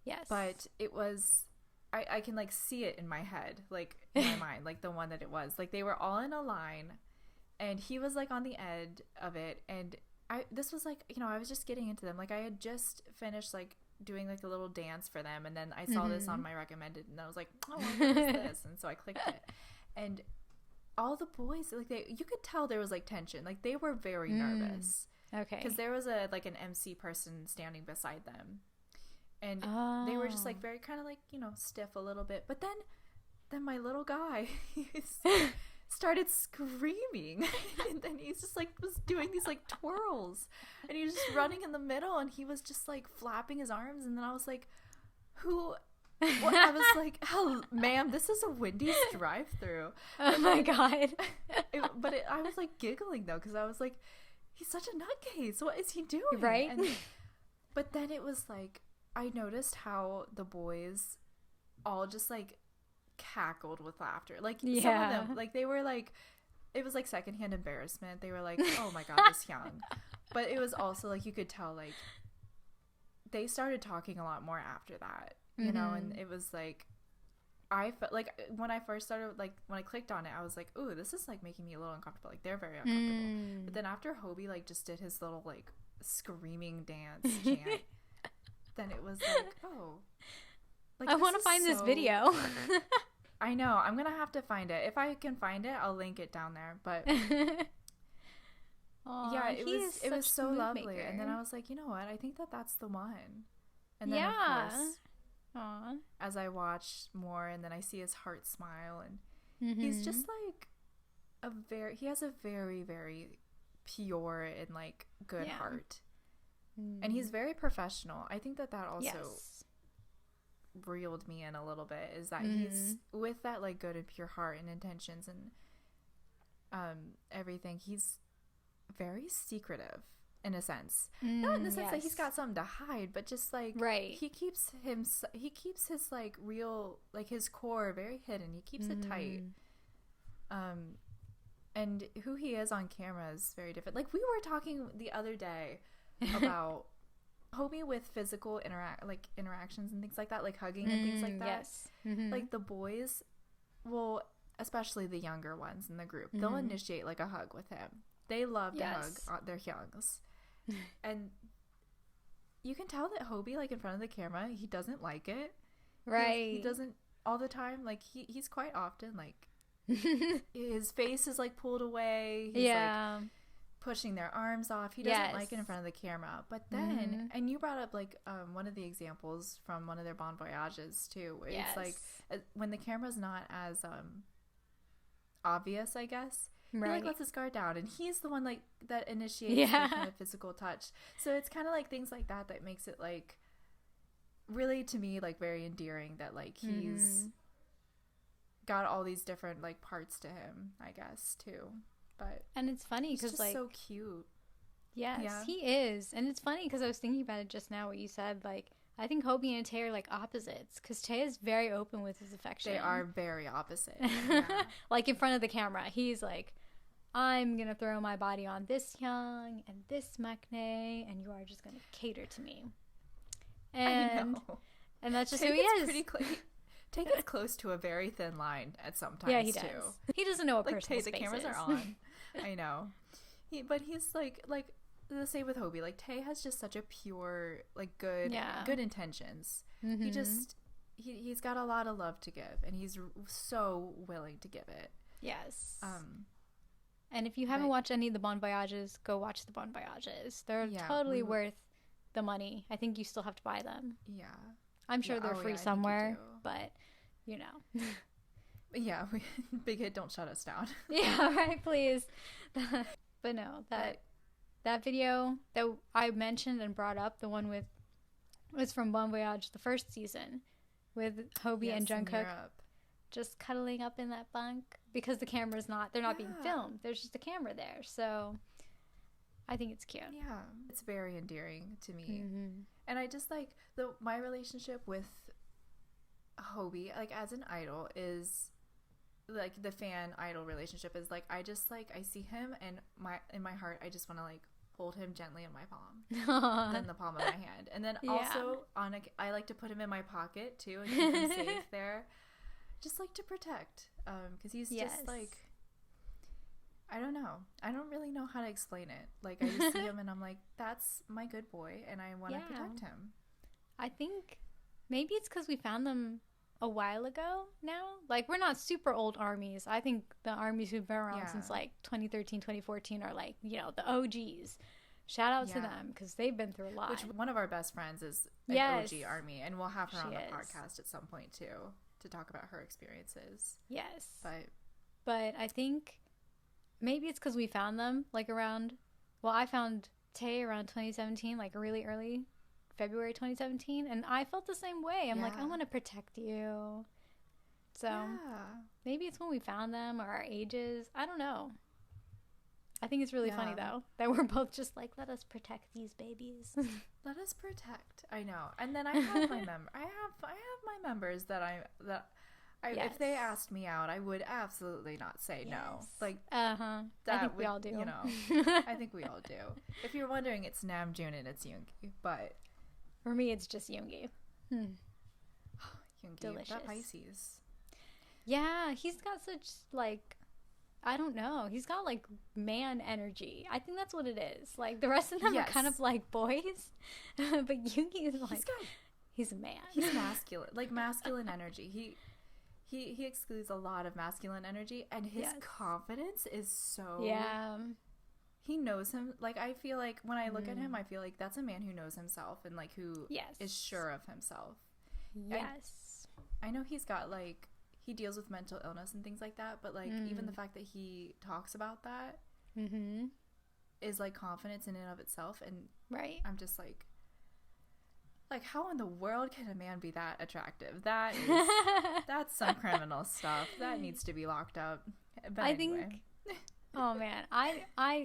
Yes. But it was, I can like see it in my head, like in my mind, like the one that it was. Like they were all in a line and he was like on the end of it. And this was like, you know, I was just getting into them. Like I had just finished like doing like a little dance for them. And then I saw this on my recommended and I was like, oh, what is this? And so I clicked it. And all the boys, like you could tell there was like tension. Like they were very nervous. Okay. Because there was like an MC person standing beside them. And they were just like very kind of like, you know, stiff a little bit. But then my little guy started screaming. And then he's just like was doing these like twirls. And he was just running in the middle and he was just like flapping his arms. And then I was like, who? Well, I was like, oh, ma'am, this is a Wendy's drive-thru. Oh my God. I was like giggling though because I was like, he's such a nutcase. What is he doing? Right. But then it was like, I noticed how the boys all just like cackled with laughter. Like some of them, like they were like, it was like secondhand embarrassment. They were like, oh my God, this young. But it was also like, you could tell like they started talking a lot more after that, you know, and it was like, I felt like when I first started, like when I clicked on it, I was like, ooh, this is like making me a little uncomfortable. Like they're very uncomfortable. But then after Hobie like just did his little like screaming dance chant, then it was like, oh, like, I want to find this video. I know. I'm going to have to find it. If I can find it, I'll link it down there. But Aww, yeah, it was so lovely. Maker. And then I was like, you know what? I think that's the one. And then of course, as I watch more and then I see his heart smile and he's just like he has a very, very pure and like good heart. And he's very professional. I think that also reeled me in a little bit is that he's with that like good and pure heart and intentions and everything. He's very secretive in a sense, not in the sense that he's got something to hide, but just like he keeps his like real, like his core very hidden. He keeps it tight. And who he is on camera is very different. Like we were talking the other day about Hobie with physical interactions and things like that, like hugging and things like that. Yes. Like the boys will, especially the younger ones in the group, they'll initiate like a hug with him. They love to hug their youngs. And you can tell that Hobie, like in front of the camera, he doesn't like it. Right. He doesn't all the time. Like he's quite often like his face is like pulled away. He's like pushing their arms off. He doesn't like it in front of the camera. But then, and you brought up like one of the examples from one of their Bon Voyages too, where it's like when the camera's not as obvious, I guess. He like lets his guard down, and he's the one like that initiates the kind of physical touch. So it's kind of like things like that makes it like really to me like very endearing that like he's got all these different like parts to him, I guess too. And it's funny because like so cute. Yes, he is, and it's funny because I was thinking about it just now. What you said, like I think Hobie and Tay are like opposites because Tay is very open with his affection. They are very opposite. Like in front of the camera, he's like, I'm gonna throw my body on this young and this maknae, and you are just gonna cater to me. And that's just who he is. Pretty Tay gets close to a very thin line at some times. Yeah, he does. Too. He doesn't know what like personal Tay, the space cameras is. are on. I know. But he's like the same with Hobie. Like Tay has just such a pure, like good intentions. He just he's got a lot of love to give, and he's so willing to give it. Yes. And if you haven't watched any of the Bon Voyages, go watch the Bon Voyages. They're totally worth the money. I think you still have to buy them. Yeah. I'm sure they're free somewhere, but you know. Yeah, Big Hit, don't shut us down. Yeah, right, please. But no, that video that I mentioned and brought up, the one was from Bon Voyage, the first season, with Hobie and Jungkook just cuddling up in that bunk because the camera's they're not being filmed. There's just a camera there, so I think it's cute. Yeah, it's very endearing to me. And I just like my relationship with Hobie, like as an idol, is like the fan idol relationship is like I just like I see him and in my heart I just want to like hold him gently in my palm Aw. than the palm of my hand. And then Yeah. also I like to put him in my pocket too and keep him safe there. Just like to protect. Because he's just like, I don't know. I don't really know how to explain it. Like, I just see him and I'm like, that's my good boy and I want to protect him. I think maybe it's because we found them a while ago now. Like, we're not super old armies. I think the armies who've been around since like 2013, 2014 are like, you know, the OGs. Shout out to them because they've been through a lot. Which one of our best friends is an OG army, and we'll have her on the podcast at some point too to talk about her experiences. Yes. But I think maybe it's because we found them like around, well, I found Tay around 2017, like really early February 2017, and I felt the same way. I'm like, I want to protect you. So maybe it's when we found them or our ages. I don't know. I think it's really funny though that we're both just like, let us protect these babies. Let us protect. I know. And then I have my I have my members that if they asked me out, I would absolutely not say no. Like, I think we all do. You know, I think we all do. If you're wondering, it's Namjoon and it's Yoongi, but for me, it's just Yoongi. Yoongi, Delicious. that Pisces. Yeah, he's got such like, I don't know. He's got like man energy. I think that's what it is. Like the rest of them are kind of like boys, but Yoongi is like he's a man. He's masculine, like masculine energy. He excludes a lot of masculine energy, and his confidence is so. Yeah. He knows him. Like, I feel like when I look at him, I feel like that's a man who knows himself and like who is sure of himself. Yes. I know he's got like, he deals with mental illness and things like that, but like even the fact that he talks about that is like confidence in and of itself. And I'm just like how in the world can a man be that attractive? That is, that's some criminal stuff. That needs to be locked up. But anyway. Oh man,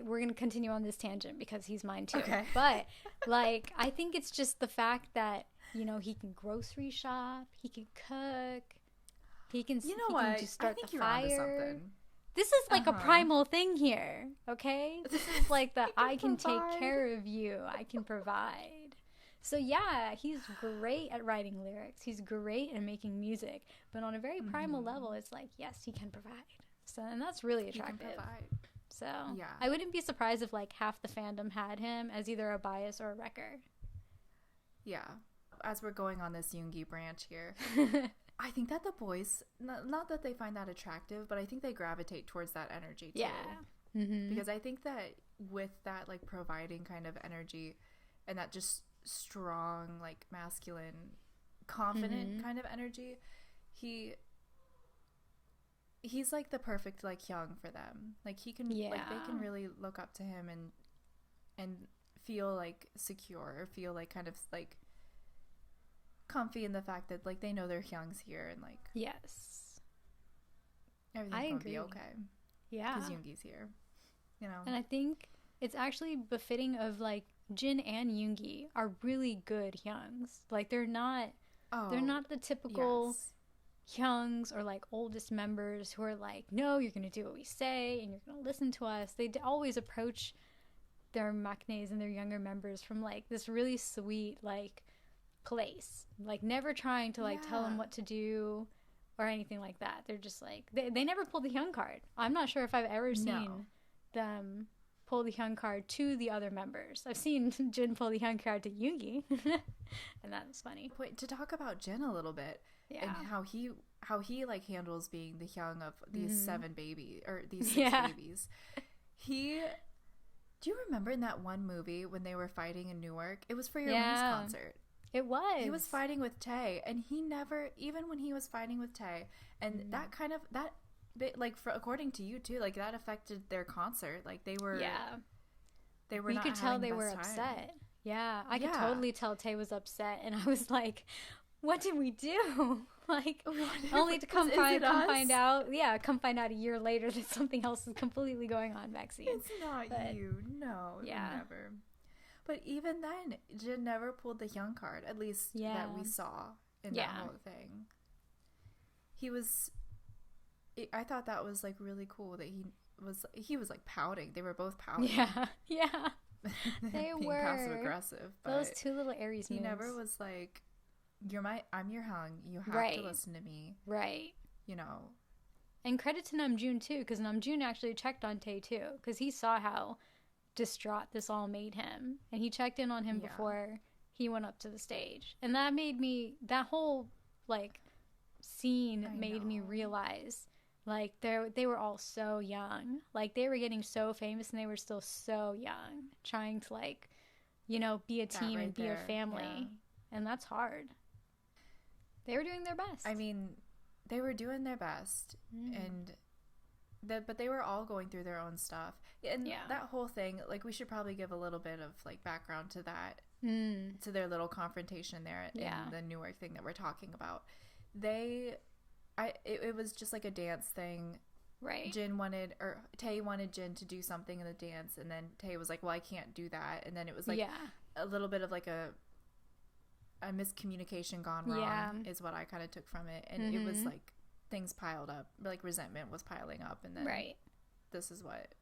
we're gonna continue on this tangent because he's mine too. Okay. But like, I think it's just the fact that, you know, he can grocery shop, he can cook, he can. You know what? Just start I think the you're fire. onto something. This is like a primal thing here, okay? This is like the I can take care of you, I can provide. So yeah, he's great at writing lyrics. He's great at making music, but on a very primal level, it's like, yes, he can provide. So, and that's really attractive. So I wouldn't be surprised if like half the fandom had him as either a bias or a wrecker. Yeah. As we're going on this Yoongi branch here, I think that the boys, not that they find that attractive, but I think they gravitate towards that energy too. Yeah. Because I think that with that like providing kind of energy and that just strong like masculine, confident kind of energy, he's like the perfect like Hyung for them. Like he can like they can really look up to him and feel like secure or feel like kind of like comfy in the fact that like they know their Hyung's here and like everything's gonna be okay. Yeah, because Yoongi's here, you know. And I think it's actually befitting of like Jin and Yoongi are really good Hyungs. Like they're not the typical Hyungs or like oldest members who are like, no, you're gonna do what we say and you're gonna listen to us. They always approach their maknaes and their younger members from like this really sweet like place, like never trying to like tell them what to do or anything like that. They're just like they never pull the Hyung card. I'm not sure if I've ever seen them pull the Hyung card to the other members. I've seen Jin pull the Hyung card to Yoongi, and that was funny. Wait, to talk about Jin a little bit and how he like handles being the Hyung of these 7 babies or these 6 babies. Do you remember in that one movie when they were fighting in Newark? It was for your Wings concert. It was. He was fighting with Tae, and he never, even when he was fighting with Tae, and that kind of, that, like, according to you too, like, that affected their concert. Like, they were, they were. You could tell they were upset. Yeah, I could totally tell Tae was upset, and I was like, "What did we do?" Like, only to come find out. Yeah, come find out a year later that something else is completely going on backstage. It's not you. No, never. But even then, Jin never pulled the Hyung card, at least that we saw in that whole thing. I thought that was like really cool that he was like pouting. They were both pouting. Yeah. They being were passive aggressive. But those two little Aries moons. He never was like, I'm your hung. You have right. to listen to me. Right. You know. And credit to Namjoon too, because Namjoon actually checked on Tae too, because he saw how distraught this all made him, and he checked in on him before he went up to the stage, and that whole like scene made me realize like they were all so young, like they were getting so famous and they were still so young, trying to like, you know, be a team and be a family, and that's hard. They were doing their best. I mean, they were doing their best, and but they were all going through their own stuff, and that whole thing, like, we should probably give a little bit of like background to that, to their little confrontation there in the Newark thing that we're talking about. It was just like a dance thing, right? Tae wanted Jin to do something in the dance, and then Tae was like, well, I can't do that, and then it was like a little bit of like a miscommunication gone wrong is what I kind of took from it, and it was like things piled up, like resentment was piling up, and then this is what.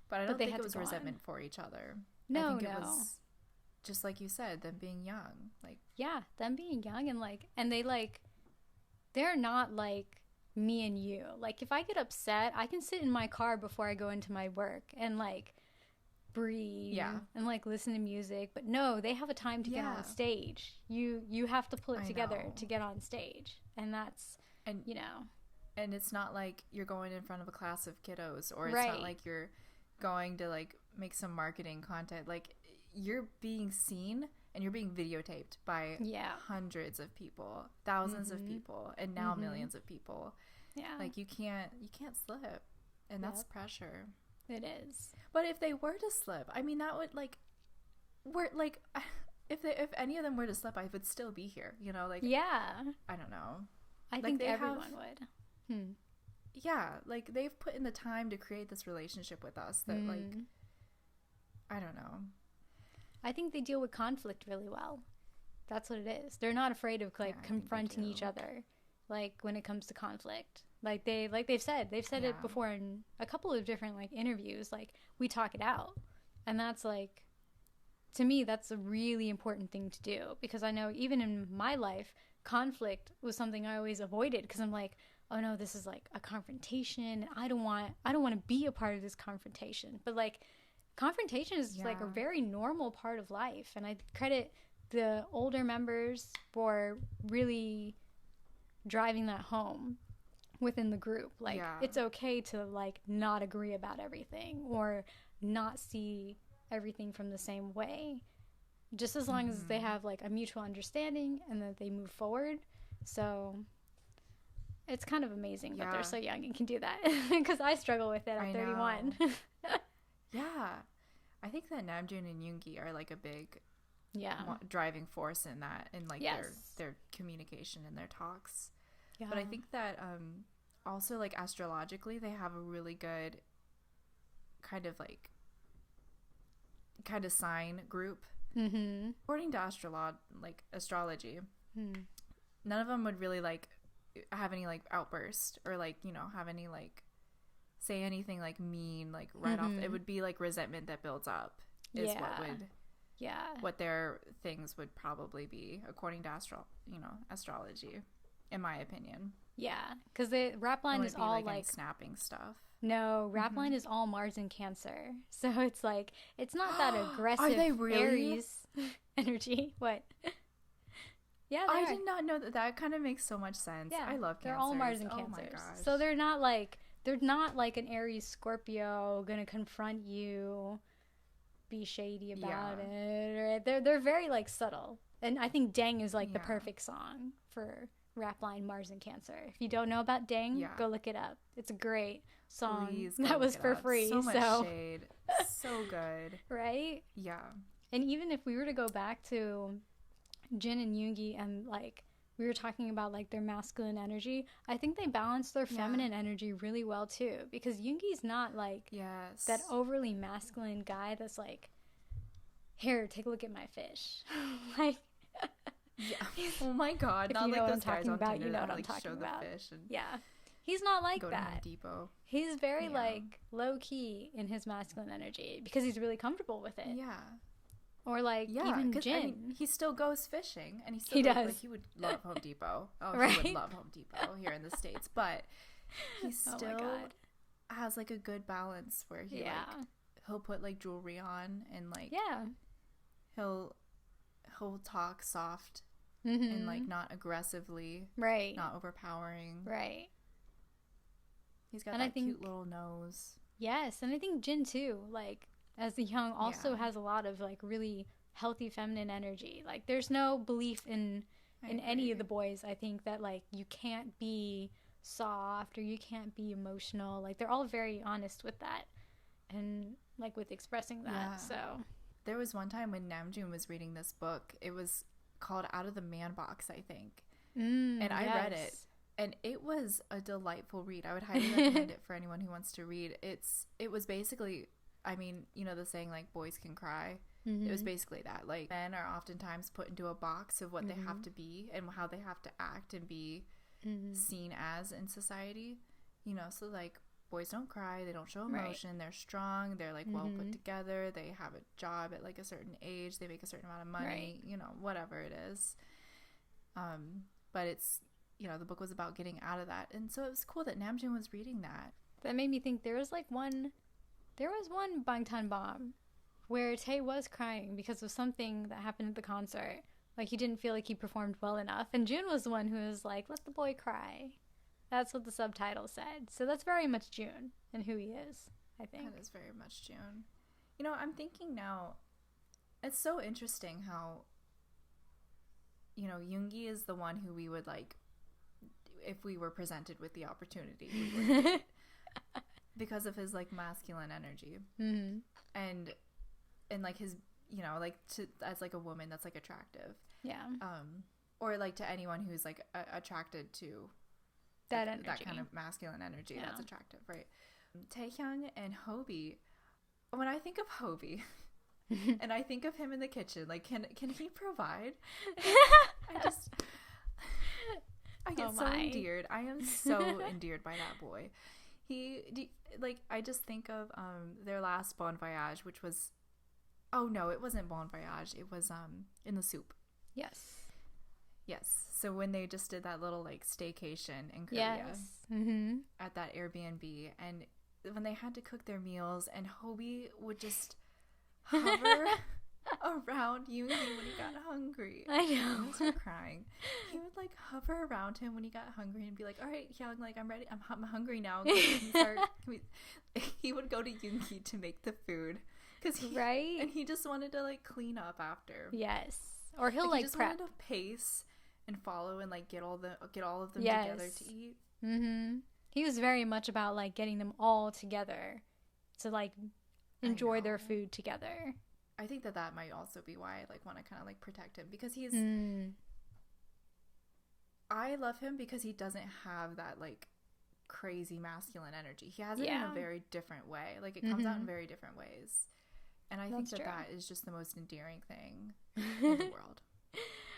But I don't think it was resentment for each other. No, I think it was just like you said, them being young, like them being young, and like, and they like, they're not like me and you. Like, if I get upset, I can sit in my car before I go into my work and like breathe and like listen to music, but no, they have a time to get on stage. You have to pull it together to get on stage, and that's, and you know, and it's not like you're going in front of a class of kiddos, or it's not like you're going to like make some marketing content. Like, you're being seen and you're being videotaped by hundreds of people, thousands of people, and now millions of people. Like, you can't slip, and that's pressure. It is. But if they were to slip, I mean, that would like, if any of them were to slip, I would still be here, you know, like, I don't know. I think everyone would. Yeah, like, they've put in the time to create this relationship with us that like, I don't know. I think they deal with conflict really well. That's what it is. They're not afraid of like confronting each other, like when it comes to conflict. Like they've said it before in a couple of different like interviews. Like, we talk it out, and that's like, to me, that's a really important thing to do, because I know even in my life, conflict was something I always avoided, because I'm like, oh no, this is like a confrontation. I don't want to be a part of this confrontation. But like, confrontation is like a very normal part of life, and I credit the older members for really driving that home within the group. Like, it's okay to like not agree about everything or not see everything from the same way, just as long as they have like a mutual understanding and that they move forward. So it's kind of amazing that they're so young and can do that, because I struggle with it at 31. I think that Namjoon and Yoongi are like a big driving force in that, in like their communication and their talks. But I think that also, like, astrologically, they have a really good kind of sign group. According to astrology, none of them would really like have any like outburst or like, you know, have any like say anything like mean, like right off. It would be like resentment that builds up is what their things would probably be, according to astrology, in my opinion. Yeah, because the rap line is all like snapping stuff. No, rap line is all Mars and Cancer, so it's like, it's not that aggressive. Are they really? Aries energy? What? Yeah, I did not know that. That kind of makes so much sense. Yeah, I love Cancers. They're all Mars and Cancers. Oh my gosh. So they're not like an Aries Scorpio gonna confront you, be shady about it. Or they're very like subtle, and I think Dang is like the perfect song for rap line Mars and Cancer. If you don't know about Dang, go look it up. It's a great song. Please that was for free. So much shade. So good. Right? Yeah. And even if we were to go back to Jin and Yoongi, and like we were talking about like their masculine energy, I think they balance their feminine energy really well too, because Yoongi's not like that overly masculine guy that's like, here, take a look at my fish. Like, oh my god, not like those guys on Tinder you know what that I'm like talking show about. the fish and He's not like go that. to Home Depot. He's very like low key in his masculine energy because he's really comfortable with it. Yeah. Or like even Jin. I mean, he still goes fishing, and he does. Like, he would love Home Depot. Oh, right? He would love Home Depot here in the States, but he still has like a good balance where he'll put like jewelry on and like he'll talk soft and like not aggressively, right? Not overpowering, right? He's got that cute little nose. Yes, and I think Jin too, like as the young, also has a lot of like really healthy feminine energy. Like there's no belief in any of the boys, I think, that like you can't be soft or you can't be emotional. Like they're all very honest with that and like with expressing that. So there was one time when Namjoon was reading this book. It was called Out of the Man Box, I think. And I read it, and it was a delightful read. I would highly recommend it for anyone who wants to read. It was basically, I mean, you know the saying like boys can cry. It was basically that. Like men are oftentimes put into a box of what they have to be and how they have to act and be seen as in society. You know, so like boys don't cry, they don't show emotion, they're strong, they're like well put together, they have a job at like a certain age, they make a certain amount of money, you know, whatever it is. But it's, you know, the book was about getting out of that, and so it was cool that Namjoon was reading that. That made me think there was one Bangtan bomb where Tae was crying because of something that happened at the concert. Like he didn't feel like he performed well enough, and June was the one who was like, let the boy cry. That's what the subtitle said. So that's very much June and who he is, I think. That is very much June. You know, I'm thinking now, it's so interesting how, you know, Yoongi is the one who we would like, if we were presented with the opportunity, we would date because of his like masculine energy. And like his, you know, like as like a woman that's like attractive. Yeah. Or like to anyone who's like attracted to that energy, that kind of masculine energy that's attractive, right? Taehyung and Hobie. When I think of Hobie, and I think of him in the kitchen, like can he provide? I get so endeared. I am so endeared by that boy. I just think of their last Bon Voyage, which was, oh no, it wasn't Bon Voyage. It was In the Soup. Yes. So when they just did that little like staycation in Korea at that Airbnb, and when they had to cook their meals, and Hobie would just hover around Yoongi when he got hungry. I know. I was crying. He would like hover around him when he got hungry and be like, "All right, Hyung, like I'm ready. I'm hungry now. He would go to Yoongi to make the food and he just wanted to like clean up after. Yes, or he'll like he just prep. wanted to pace and follow and like get all of them together to eat. He was very much about like getting them all together to like enjoy their food together. I think that might also be why I like want to kind of like protect him, because he's I love him because he doesn't have that like crazy masculine energy. He has it in a very different way. Like it comes out in very different ways. And I think that is just the most endearing thing in the world.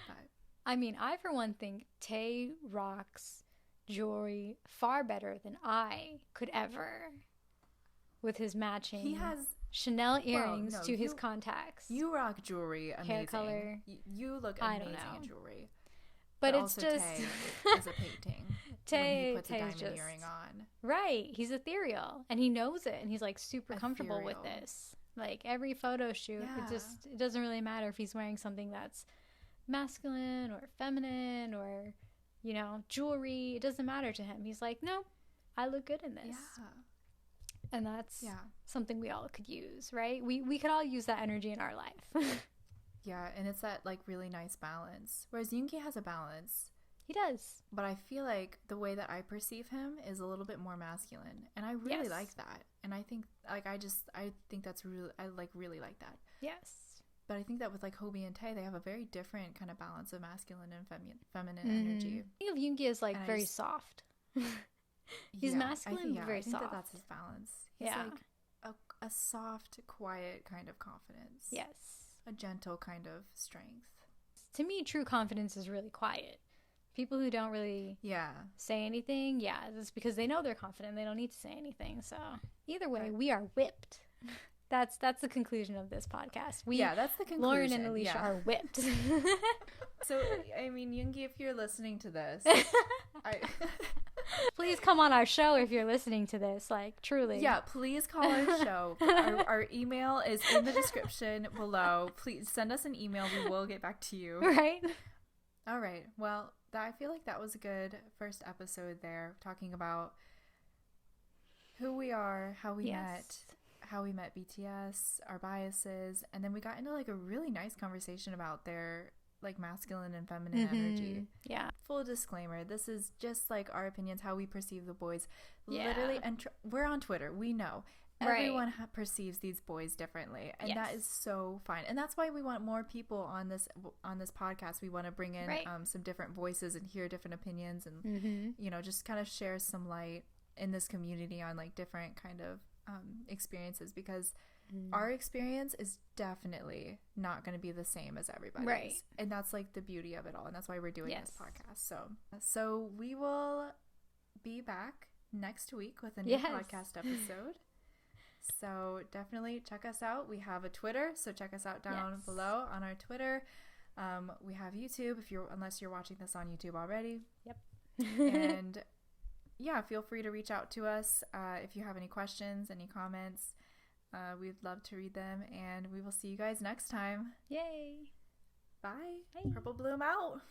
But I mean, I for one think Tae rocks jewelry far better than I could ever, with his matching. He has Chanel earrings to his contacts. You rock jewelry amazing. Hair color. You look amazing in jewelry. But it's just Tae is a painting. When he puts a diamond earring on. Right. He's ethereal, and he knows it, and he's like super comfortable with this. Like every photo shoot, it doesn't really matter if he's wearing something that's masculine or feminine or, you know, jewelry. It doesn't matter to him. He's like, no, I look good in this. Yeah. And that's something we all could use, right? We could all use that energy in our life. Yeah, and it's that like really nice balance. Whereas Yoongi has a balance. He does. But I feel like the way that I perceive him is a little bit more masculine. And I really like that. And I think like I think that's really, I like really like that. Yes. But I think that with like Hobie and Tae, they have a very different kind of balance of masculine and feminine energy. I think of Yoongi as like very soft. He's masculine, but very soft. I think that's his balance. He's like a soft, quiet kind of confidence. Yes. A gentle kind of strength. To me, true confidence is really quiet. People who don't really say anything, it's because they know they're confident. They don't need to say anything. So either way, we are whipped. That's the conclusion of this podcast. That's the conclusion. Lauren and Alicia are whipped. So, I mean, Yoongi, if you're listening to this, please come on our show if you're listening to this, like, truly. Yeah, please call our show. Our email is in the description below. Please send us an email. We will get back to you. Right? All right. Well, I feel like that was a good first episode there, talking about who we are, how we met BTS, our biases, and then we got into like a really nice conversation about their like masculine and feminine energy. Yeah. Full disclaimer, this is just like our opinions, how we perceive the boys. Literally, and we're on Twitter. We know. Everyone perceives these boys differently, and that is so fine. And that's why we want more people on this podcast. We want to bring in some different voices and hear different opinions, and you know, just kind of share some light in this community on like different kind of experiences, because our experience is definitely not going to be the same as everybody's, and that's like the beauty of it all, and that's why we're doing this podcast. So we will be back next week with a new podcast episode. So definitely check us out. We have a Twitter, so check us out down below on our Twitter. We have YouTube, unless you're watching this on YouTube already. Yep. And yeah, feel free to reach out to us if you have any questions, any comments. We'd love to read them, and we will see you guys next time. Yay! Bye. Bye. Purple Bloom out.